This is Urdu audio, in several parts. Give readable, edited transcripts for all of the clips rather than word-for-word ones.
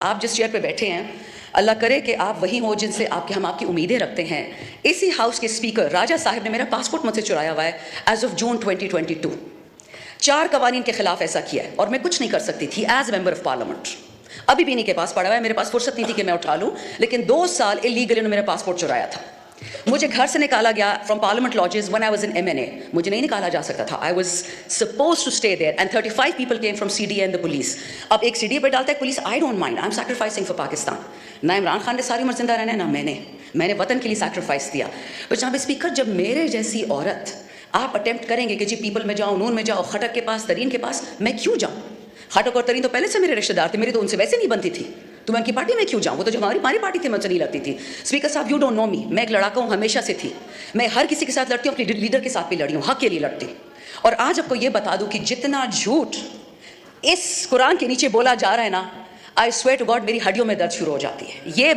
آپ جس چیئر پہ بیٹھے ہیں اللہ کرے کہ آپ وہی ہوں جن سے ہم آپ کی امیدیں رکھتے ہیں. اسی ہاؤس کے اسپیکر راجہ صاحب نے میرا پاسپورٹ مجھ سے چرایا ہوا ہے ایز آف جون 2022. 4 قوانین کے خلاف ایسا کیا ہے اور میں کچھ نہیں کر سکتی تھی as a member of parliament. ابھی بھی نہیں کے پاس پڑا ہوا ہے, میرے پاس فرصت نہیں تھی کہ میں اٹھا لوں, لیکن 2 سال اللیگل انہوں نے میرا پاسپورٹ چرایا تھا. مجھے گھر سے نکالا گیا from parliament lodges when I was in MNA. مجھے نہیں نکالا جا سکتا تھا. I was supposed to stay there and 35 people came from CDA and the police. اب ایک CDA پہ ڈالتا ہے police, I don't mind, I'm sacrificing for Pakistan. نہ عمران خان نے ساری عمر زندہ رہنا ہے, نہ میں نے وطن کے لیے سیکریفائس دیا. تو جناب اسپیکر, جب میرے جیسی عورت آپ اٹیمپٹ کریں گے کہ جی پیپل میں جاؤں, نون میں جاؤ, خٹک کے پاس, ترین کے پاس, میں کیوں جاؤں؟ خٹک اور ترین تو پہلے سے میرے رشتے دار تھے, میری تو ان سے ویسے نہیں بنتی تھی, تو میں ان کی پارٹی میں کیوں جاؤں؟ وہ تو جو ہماری پارٹی تھی مجھ سے نہیں لگتی تھی. اسپیکر صاحب, یو ڈونٹ نو می, میں ایک لڑاکا ہوں, ہمیشہ سے تھی. میں ہر کسی کے ساتھ لڑتی ہوں, اپنی لیڈر کے ساتھ بھی لڑی ہوں, حق کے لیے لڑتی ہوں. اور آج آپ کو یہ بتا دوں کہ جتنا جھوٹ اس قرآن کے نیچے بولا جا رہا ہے نا, آئی سویئر ٹو گاڈ میری ہڈیوں میں درد شروع ہو جاتی ہے. یہ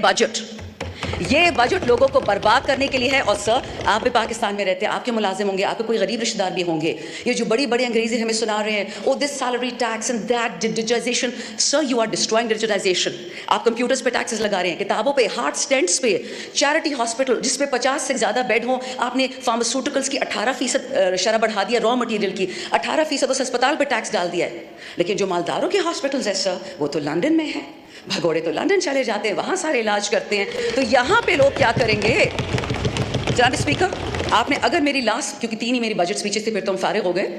بجٹ لوگوں کو برباد کرنے کے لیے ہے. اور سر, آپ بھی پاکستان میں رہتے ہیں, آپ کے ملازم ہوں گے, آپ کے کوئی غریب رشتہ دار بھی ہوں گے. یہ جو بڑی انگریزی ہمیں سنا رہے ہیں, oh this salary tax and that digitization, sir you are destroying digitization. آپ کمپیوٹرز پہ ٹیکسز لگا رہے ہیں, کتابوں پہ, ہارٹ اسٹینٹس پہ, چیریٹی ہاسپٹل جس پہ 50 سے زیادہ بیڈ ہوں, آپ نے فارماسیوٹیکلس کی 18% شرح بڑھا دیا, را مٹیریل کی 18% اس اسپتال پہ ٹیکس ڈال دیا ہے. لیکن جو مالداروں کے ہاسپٹلز ہیں سر, وہ تو لندن میں ہے. بھگوڑے تو لندن چلے جاتے ہیں, وہاں سارے علاج کرتے ہیں. تو یہاں پہ لوگ کیا کریں گے؟ جناب اسپیکر, آپ نے اگر میری لاسٹ, کیونکہ 3 ہی میری بجٹ اسپیچز تھی, پھر تو ہم فارغ ہو گئے,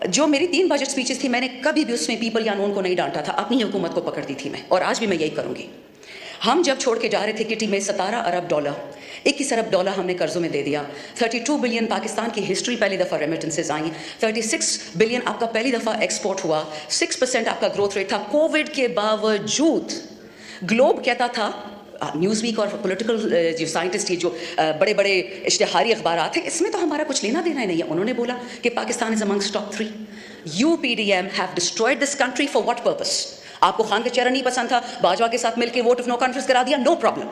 جو میری 3 بجٹ اسپیچز تھی, میں نے کبھی بھی اس میں پیپل یا نون کو نہیں ڈانٹا تھا, اپنی حکومت کو پکڑتی تھی میں, اور آج بھی میں یہی کروں گی. ہم جب چھوڑ کے جا رہے تھے کٹی میں $17 ارب, 21 ارب ڈالر ہم نے قرضوں میں دے دیا. 32 بلین پاکستان کی ہسٹری پہلی دفعہ ریمیٹنسز آئیں. 36 بلین آپ کا پہلی دفعہ ایکسپورٹ ہوا. 6% آپ کا گروتھ ریٹ تھا. کووڈ کے باوجود گلوب کہتا تھا, نیوز ویک اور پولیٹیکل جو سائنٹسٹ جو بڑے اشتہاری اخبارات ہیں, اس میں تو ہمارا کچھ لینا دینا ہی نہیں ہے. انہوں نے بولا کہ پاکستان از amongst top 3. UPDM have destroyed this country for what purpose? آپ کو خان کا چہرہ نہیں پسند تھا, باجوہ کے ساتھ مل کے ووٹ آف نو کانفیڈنس کرا دیا, نو پرابلم,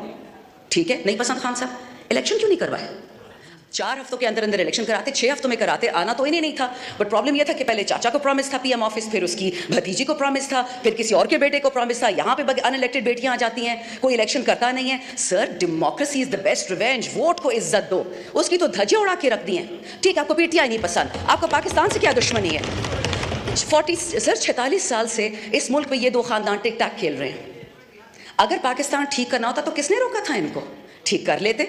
ٹھیک ہے, نہیں پسند خان صاحب, الیکشن کیوں نہیں کروائے؟ 4 ہفتوں کے اندر الیکشن کراتے, 6 ہفتوں میں کراتے. آنا تو انہیں نہیں تھا, بٹ پرابلم یہ تھا کہ پہلے چاچا کو پرومس تھا PM آفس, پھر اس کی بھتیجی کو پرومس تھا, پھر کسی اور کے بیٹے کو پرومس تھا. یہاں پہ ان الیکٹڈ بیٹیاں آ جاتی ہیں, کوئی الیکشن کرتا نہیں ہے. Sir, democracy is the best revenge. Vote کو عزت دو, اس کی تو دھجے اڑا کے رکھ دی ہیں. ٹھیک, آپ کو PTI نہیں پسند, آپ کو پاکستان سے کیا دشمنی ہے؟ 46 سال سے اس ملک میں یہ 2 خاندان ٹک ٹاک کھیل رہے ہیں. اگر پاکستان ٹھیک کرنا ہوتا تو کس نے روکا تھا ان کو؟ ٹھیک کر لیتے.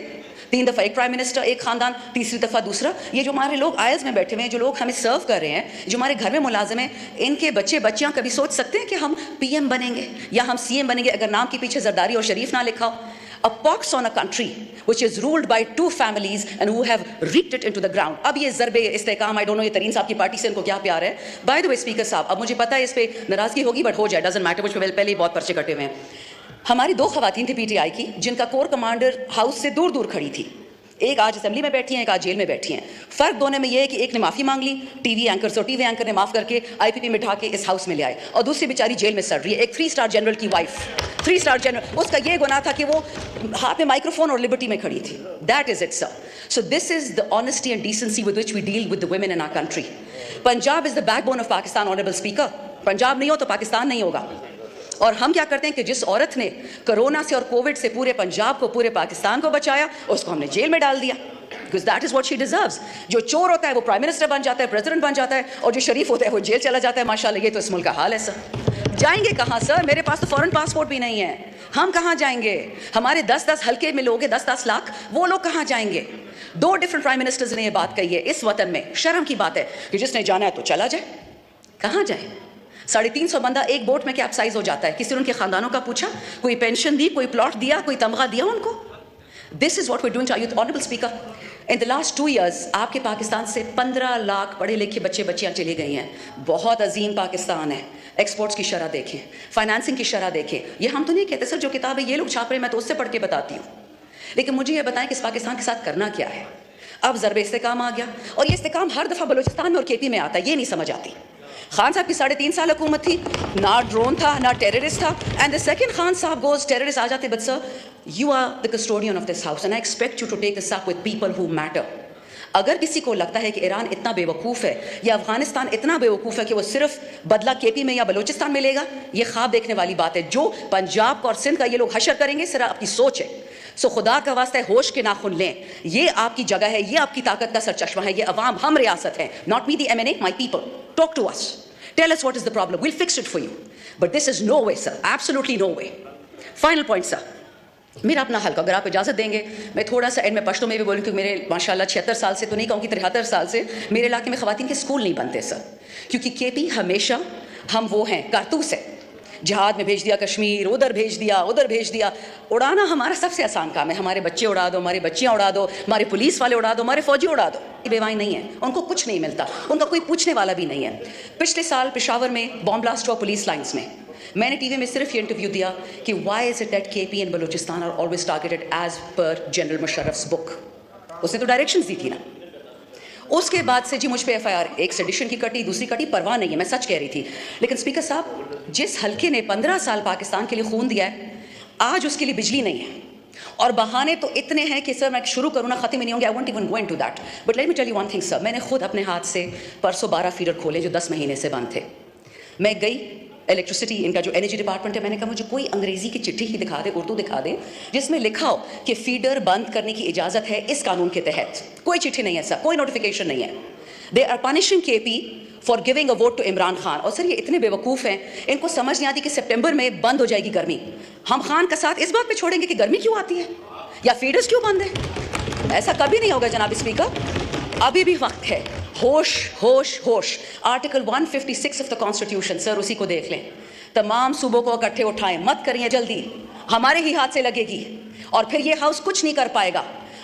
3 دفعہ ایک پرائم منسٹر, ایک خاندان, تیسری دفعہ دوسرا. یہ جو ہمارے لوگ آئلز میں بیٹھے ہوئے ہیں, جو لوگ ہمیں سرو کر رہے ہیں, جو ہمارے گھر میں ملازم ہیں, ان کے بچے بچیاں کبھی سوچ سکتے ہیں کہ ہم PM بنیں گے یا ہم CM بنیں گے اگر نام کے پیچھے زرداری اور شریف نہ لکھا ہو؟ A pox on a country which is ruled by 2 families and who have reaped it into the ground. اب یہ ضرب استحکام, I don't know یہ ترین صاحب کی پارٹی سے ان کو کیا پیار ہے. By the way اسپیکر صاحب, اب مجھے پتا ہے اس پہ ناراضگی ہوگی, بٹ ہو جائے, doesn't matter, مجھ پہ پہلے ہی بہت پرچے کٹے ہوئے ہیں. ہماری 2 خواتین تھیں PTI کی, جن کا کور کمانڈر ہاؤس سے دور کھڑی تھی. ایک آج اسمبلی میں بیٹھی ہیں, ایک آج جیل میں بیٹھی ہیں. فرق دونوں میں یہ ہے کہ ایک نے معافی مانگ لی, ٹی وی اینکر نے معاف کر کے IPP میں بٹھا کے اس ہاؤس میں لے آئے, اور دوسری بیچاری جیل میں سڑ رہی ہے. ایک 3 اسٹار جنرل کی وائف, 3 اسٹار جنرل, اس کا یہ گناہ تھا کہ وہ ہاتھ میں مائکروفون اور لبرٹی میں کھڑی تھی. That is it, sir. So this is the honesty and decency with which we deal with the women in our country. Punjab is the backbone of Pakistan, honorable speaker. Punjab نہیں ہو تو پاکستان نہیں ہوگا. اور ہم کیا کرتے ہیں کہ جس عورت نے کرونا سے اور کووڈ سے پورے پنجاب کو, پورے پاکستان کو بچایا, اس کو ہم نے جیل میں ڈال دیا. Because that is what she deserves. جو چور ہوتا ہے وہ پرائم منسٹر بن جاتا ہے, پریزیڈنٹ بن جاتا ہے, اور جو شریف ہوتا ہے وہ جیل چلا جاتا ہے. ماشاءاللہ, یہ تو اس ملک کا حال ہے سر. جائیں گے کہاں سر؟ میرے پاس تو فورن پاسپورٹ بھی نہیں ہے, ہم کہاں جائیں گے؟ ہمارے 10 حلقے میں لوگ ہیں, 10 لاکھ, وہ لوگ کہاں جائیں گے؟ 2 ڈفرنٹ پرائم منسٹرز نے یہ بات کہی ہے. اس وطن میں شرم کی بات ہے کہ جس نے جانا ہے تو چلا جائے. کہاں جائے؟ 350 بندہ ایک بوٹ میں کیپسائز ہو جاتا ہے. کسی نے ان کے خاندانوں کا پوچھا؟ کوئی پینشن دی, کوئی پلاٹ دیا, کوئی تمغہ دیا ان کو؟ This is what we're doing to our youth. Honorable Speaker, in the last 2 years آپ کے پاکستان سے 15 لاکھ پڑھے لکھے بچیاں چلی گئی ہیں. بہت عظیم پاکستان ہے. ایکسپورٹس کی شرح دیکھیں, فائنانسنگ کی شرح دیکھیں. یہ ہم تو نہیں کہتے سر, جو کتابیں یہ لوگ چھاپ رہے ہیں میں تو اس سے پڑھ کے بتاتی ہوں. لیکن مجھے یہ بتائیں کہ اس پاکستان کے ساتھ کرنا کیا ہے. اب ضرب استحکام آ گیا, اور یہ استحکام ہر دفعہ بلوچستان میں اور KP میں آتا ہے. یہ نہیں سمجھ آتی. خان صاحب کی 3.5 سال حکومت تھی, نہ ڈرون تھا نہ ٹیررسٹ تھا. اینڈ the second خان صاحب goes, ٹیررسٹ آ جاتے. But sir, you are the custodian of this house and I expect you to take this up with people who matter. اگر کسی کو لگتا ہے کہ ایران اتنا بیوقوف ہے یا افغانستان اتنا بیوقوف ہے کہ وہ صرف بدلہ کے پی میں یا بلوچستان میں لے گا, یہ خواب دیکھنے والی بات ہے. جو پنجاب کا اور سندھ کا یہ لوگ حشر کریں گے, صرف آپ کی سوچ ہے. سو خدا کا واسطہ ہے ہوش کے ناخن لیں. یہ آپ کی جگہ ہے, یہ آپ کی طاقت کا سرچشمہ ہے. یہ عوام, ہم ریاست ہیں, not me the MNA, my people. Talk to us. Tell us what is the problem. We'll fix it for you. But this is no way, sir. Absolutely no way. Final point, sir. میرا اپنا حلقہ, اگر آپ اجازت دیں گے میں تھوڑا سا اینڈ میں پشتوں میں بھی بولوں, کیونکہ میرے ماشاءاللہ 76 سال سے تو نہیں کہوں کہ 73 سال سے میرے علاقے میں خواتین کے اسکول نہیں بنتے سر. کیونکہ کے پی ہمیشہ ہم وہ ہیں, کارتوس ہے. جہاد میں بھیج دیا کشمیر, ادھر بھیج دیا, ادھر بھیج دیا. اڑانا ہمارا سب سے آسان کام ہے. ہمارے بچے اڑا دو, ہماری بچیاں اڑا دو, ہمارے پولیس والے اڑا دو, ہمارے فوجی اڑا دو. بیوائیں نہیں ہیں, ان کو کچھ نہیں ملتا, ان کا کوئی پوچھنے والا بھی نہیں ہے. پچھلے سال پشاور میں بام بلاسٹ ہوا پولیس لائنز میں. میں نے ٹی وی میں صرف یہ انٹرویو دیا کہ Y is it that K P and Balochistan are always targeted as per General مشرف's بک. اس نے تو ڈائریکشنز دی تھی نا. اس کے بعد سے جی مجھ پہ ایف آئی آر, ایک سیڈیشن کی کٹی, دوسری کٹی, پرواہ نہیں ہے, میں سچ کہہ رہی تھی. لیکن اسپیکر صاحب, جس حلقے نے 15 سال پاکستان کے لیے خون دیا ہے, آج اس کے لیے بجلی نہیں ہے. اور بہانے تو اتنے ہیں کہ سر میں شروع کروں نا ختم ہی نہیں ہوں گے. I want even go into that, but let me tell you one thing sir. میں نے خود اپنے ہاتھ سے پرسوں 12 فیڈر کھولے جو 10 مہینے سے بند تھے. میں گئی الیکٹریسٹی, ان کا جو انرجی ڈپارٹمنٹ ہے, میں نے کہا مجھے کوئی انگریزی کی چٹھی ہی دکھا دے, اردو دکھا دے, جس میں لکھا ہو کہ فیڈر بند کرنے کی اجازت ہے اس قانون کے تحت. کوئی چٹھی نہیں ہے سر, کوئی نوٹیفیکیشن نہیں ہے. دے are punishing K P for giving a vote to Imran Khan. اور سر یہ اتنے بیوقوف ہیں, ان کو سمجھ نہیں آتی کہ سپٹمبر میں بند ہو جائے گی گرمی. ہم خان کا ساتھ اس بات پہ چھوڑیں گے کہ گرمی کیوں آتی ہے یا فیڈرز کیوں بند ہیں. ایسا کبھی نہیں ہوگا جناب اسپیکر. ابھی بھی وقت ہے. ہوش ہوش ہوش. آرٹیکل 156 آف دا کانسٹیٹیوشن سر, اسی کو دیکھ لیں. تمام صوبوں کو اکٹھے اٹھائیں, مت کریے جلدی, ہمارے ہی ہاتھ سے لگے گی اور پھر یہ ہاؤس کچھ نہیں کر پائے گا.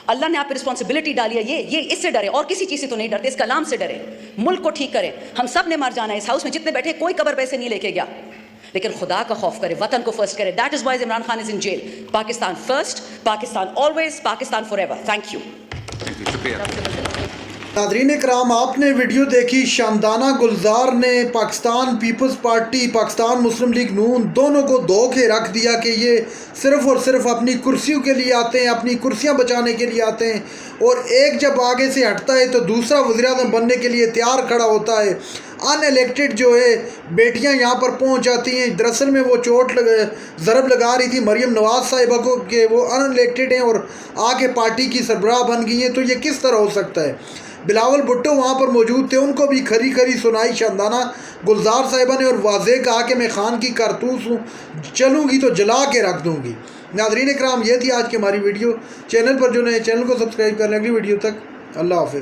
اللہ نے آپ پہ رسپانسبلٹی ڈالی ہے, یہ اس سے ڈرے, اور کسی چیز سے تو نہیں ڈرتے, اس کلام سے ڈرے. ملک کو ٹھیک کریں, ہم سب نے مر جانا ہے. اس ہاؤس میں جتنے بیٹھے کوئی قبر پیسے نہیں لے کے گیا, لیکن خدا کا خوف کرے, وطن کو فرسٹ کرے. That is why Imran Khan is in jail. Pakistan first, Pakistan always, Pakistan forever. Thank you. ناظرین کرام, آپ نے ویڈیو دیکھی. شاندانہ گلزار نے پاکستان پیپلز پارٹی, پاکستان مسلم لیگ نون دونوں کو دھو کے رکھ دیا کہ یہ صرف اور صرف اپنی کرسیوں کے لیے آتے ہیں, اپنی کرسیاں بچانے کے لیے آتے ہیں. اور ایک جب آگے سے ہٹتا ہے تو دوسرا وزیر اعظم بننے کے لیے تیار کھڑا ہوتا ہے. ان الیکٹڈ جو ہے بیٹیاں یہاں پر پہنچ جاتی ہیں. دراصل میں وہ چوٹ ضرب لگا رہی تھی مریم نواز صاحبہ کو کہ وہ ان الیکٹڈ ہیں اور آگے پارٹی کی سربراہ بن گئی ہیں. تو یہ کس طرح ہو سکتا ہے؟ بلاول بھٹو وہاں پر موجود تھے, ان کو بھی کھری کھری سنائی شاندانہ گلزار صاحبہ نے, اور واضح کہا کہ میں خان کی کارتوس ہوں, چلوں گی تو جلا کے رکھ دوں گی. ناظرین کرام, یہ تھی آج کی ہماری ویڈیو. چینل پر جو نئے چینل کو سبسکرائب کر لیں. اگلی ویڈیو تک اللہ حافظ.